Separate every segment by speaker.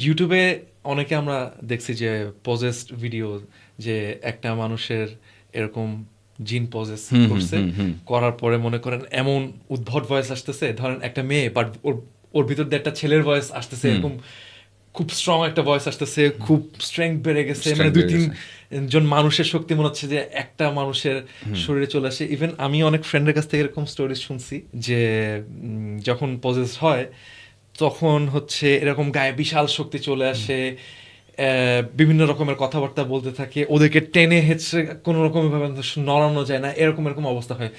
Speaker 1: ইউটিউবে অনেকে আমরা দেখছি যে পজেসড ভিডিও, যে একটা মানুষের এরকম জিন পজেস করছে, করার পরে মনে করেন এমন উদ্ভট ভয়েস আসতেছে, ধরেন একটা মেয়ে বাট ওর ভিতর দিয়ে একটা ছেলের ভয়েস আসতেছে, এরকম খুব স্ট্রং একটা ভয়েস আসতেছে, খুব স্ট্রেংথ বেড়ে গেছে, মানে 2-3 জন মানুষের শক্তি মনে হচ্ছে যে একটা মানুষের শরীরে চলে আসে। ইভেন আমি অনেক ফ্রেন্ডের কাছ থেকে এরকম স্টোরি শুনছি যে যখন পজেস হয় তখন হচ্ছে এরকম গায়ে বিশাল শক্তি চলে আসে, বিভিন্ন রকমের কথাবার্তা বলতে থাকে, ওদেরকে টেনে হেঁচড়ে কোনো রকম ভাবে নড়ানো যায় না, এরকম এরকম অবস্থা হয়।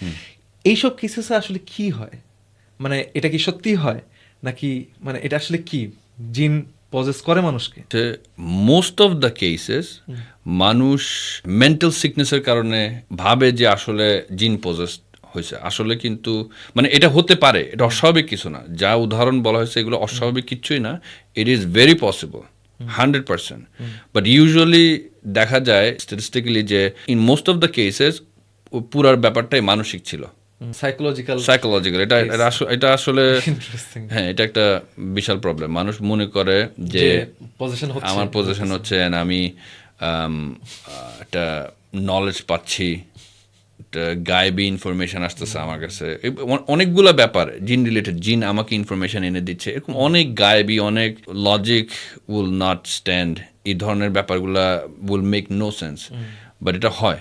Speaker 1: এইসব কেসেসে আসলে কি হয়, মানে এটা কি সত্যি হয় নাকি, মানে এটা আসলে কি জিন পজেস করে মানুষকে?
Speaker 2: মোস্ট অফ দ্য কেসেস মানুষ মেন্টাল সিকনেসের কারণে ভাবে যে আসলে জিন পজেস হয়েছে, আসলে কিন্তু মানে এটা হতে পারে, এটা অস্বাভাবিক কিছু না, যা উদাহরণ বলা হয়েছে এগুলো অস্বাভাবিক কিছুই না, it is very possible 100%, but usually দেখা যায় স্ট্যাটিস্টিক্যালি যে in most of the cases পুরার ব্যাপারটাই মানসিক ছিল, সাইকোলজিক্যাল। এটা আসলে হ্যাঁ, এটা একটা বিশাল প্রবলেম। মানুষ মনে করে যে আমার পজিশন হচ্ছে, আমি একটা নলেজ পাচ্ছি, গায়েবী ইনফরমেশন আসতেছে আমার কাছে, অনেকগুলো ব্যাপার জিন রিলেটেড, জিন আমাকে ইনফরমেশন এনে দিচ্ছে, এরকম অনেক গায়েবী, অনেক লজিক উইল নট স্ট্যান্ড, এই ধরনের ব্যাপারগুলা will make no sense, but এটা হয়।